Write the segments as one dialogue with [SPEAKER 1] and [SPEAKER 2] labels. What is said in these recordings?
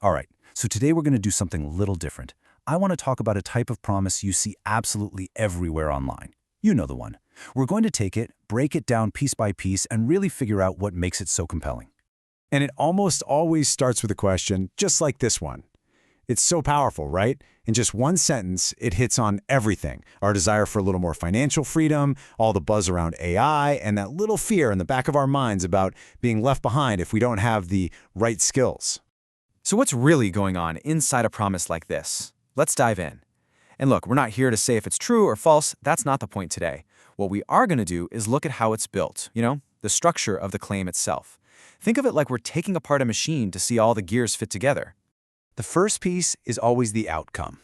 [SPEAKER 1] All right, so today we're going to do something a little different. I want to talk about a type of promise you see absolutely everywhere online. You know the one. We're going to take it, break it down piece by piece, and really figure out what makes it so compelling.
[SPEAKER 2] And it almost always starts with a question, just like this one. It's so powerful, right? In just one sentence, it hits on everything. Our desire for a little more financial freedom, all the buzz around AI, and that little fear in the back of our minds about being left behind if we don't have the right skills.
[SPEAKER 3] So what's really going on inside a promise like this? Let's dive in. And look, we're not here to say if it's true or false. That's not the point today. What we are going to do is look at how it's built, the structure of the claim itself. Think of it like we're taking apart a machine to see all the gears fit together.
[SPEAKER 1] The first piece is always the outcome,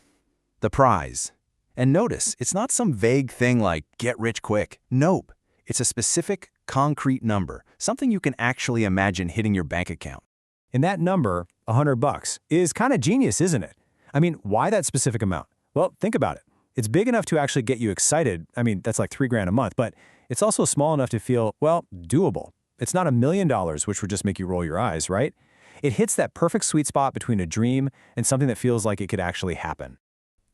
[SPEAKER 1] the prize. And notice, it's not some vague thing like get rich quick. Nope. It's a specific, concrete number, something you can actually imagine hitting your bank account.
[SPEAKER 4] And that number, $100, is kind of genius, isn't it? I mean, why that specific amount? Well, think about it. It's big enough to actually get you excited. I mean, that's like $3,000 a month, but it's also small enough to feel, well, doable. It's not $1 million, which would just make you roll your eyes, right? It hits that perfect sweet spot between a dream and something that feels like it could actually happen.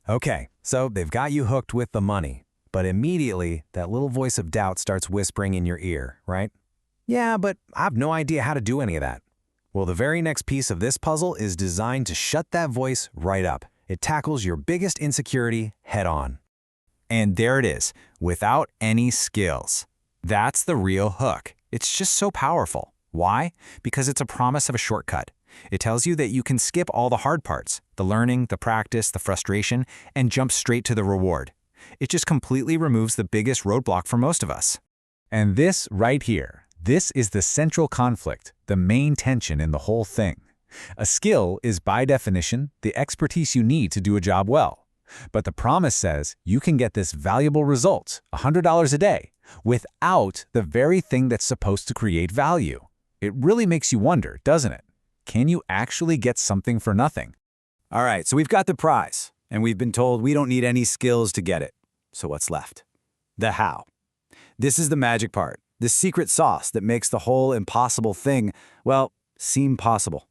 [SPEAKER 5] Okay, so they've got you hooked with the money, but immediately that little voice of doubt starts whispering in your ear, right? Yeah, but I have no idea how to do any of that. Well, the very next piece of this puzzle is designed to shut that voice right up. It tackles your biggest insecurity head on. And there it is, without any skills. That's the real hook. It's just so powerful. Why? Because it's a promise of a shortcut. It tells you that you can skip all the hard parts, the learning, the practice, the frustration, and jump straight to the reward. It just completely removes the biggest roadblock for most of us.
[SPEAKER 2] And this right here, this is the central conflict, the main tension in the whole thing. A skill is, by definition, the expertise you need to do a job well. But the promise says you can get this valuable result, $100 a day, without the very thing that's supposed to create value. It really makes you wonder, doesn't it? Can you actually get something for nothing?
[SPEAKER 1] All right, so we've got the prize, and we've been told we don't need any skills to get it. So what's left? The how. This is the magic part, the secret sauce that makes the whole impossible thing, well, seem possible.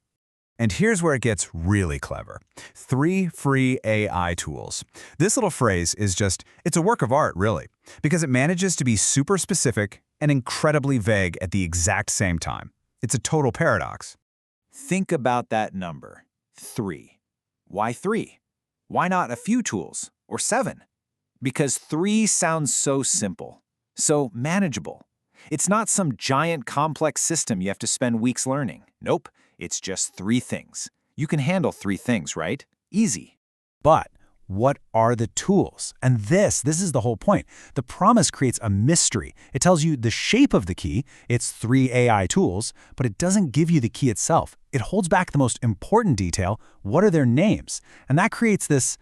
[SPEAKER 2] And here's where it gets really clever. 3 free AI tools. This little phrase is it's a work of art, really, because it manages to be super specific and incredibly vague at the exact same time. It's a total paradox.
[SPEAKER 3] Think about that number, 3. Why 3? Why not a few tools, or 7? Because 3 sounds so simple, so manageable. It's not some giant complex system you have to spend weeks learning. Nope, it's just 3 things. You can handle 3 things, right? Easy.
[SPEAKER 2] But what are the tools? And this is the whole point. The promise creates a mystery. It tells you the shape of the key, it's 3 AI tools, but it doesn't give you the key itself. It holds back the most important detail, what are their names? And that creates this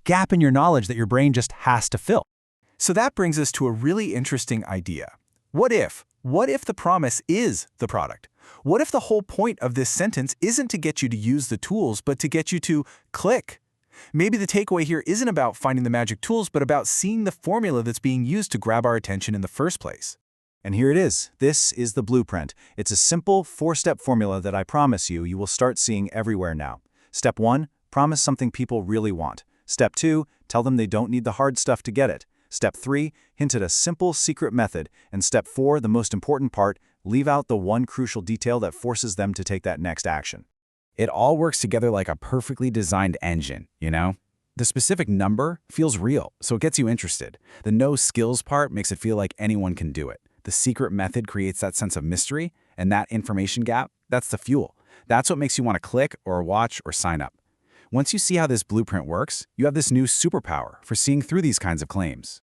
[SPEAKER 2] gap in your knowledge that your brain just has to fill.
[SPEAKER 3] So that brings us to a really interesting idea. What if the promise is the product? What if the whole point of this sentence isn't to get you to use the tools, but to get you to click? Maybe the takeaway here isn't about finding the magic tools, but about seeing the formula that's being used to grab our attention in the first place.
[SPEAKER 1] And here it is. This is the blueprint. It's a simple 4-step formula that I promise you will start seeing everywhere now. Step 1, promise something people really want. Step 2, tell them they don't need the hard stuff to get it. Step 3, hint at a simple secret method. And Step 4, the most important part, leave out the one crucial detail that forces them to take that next action.
[SPEAKER 5] It all works together like a perfectly designed engine, The specific number feels real, so it gets you interested. The no skills part makes it feel like anyone can do it. The secret method creates that sense of mystery, and that information gap, that's the fuel. That's what makes you want to click or watch or sign up. Once you see how this blueprint works, you have this new superpower for seeing through these kinds of claims.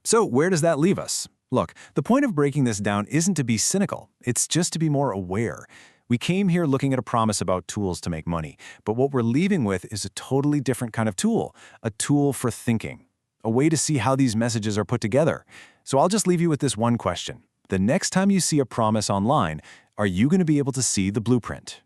[SPEAKER 3] So where does that leave us? Look, the point of breaking this down isn't to be cynical. It's just to be more aware. We came here looking at a promise about tools to make money, but what we're leaving with is a totally different kind of tool, a tool for thinking, a way to see how these messages are put together. So I'll just leave you with this one question. The next time you see a promise online, are you going to be able to see the blueprint?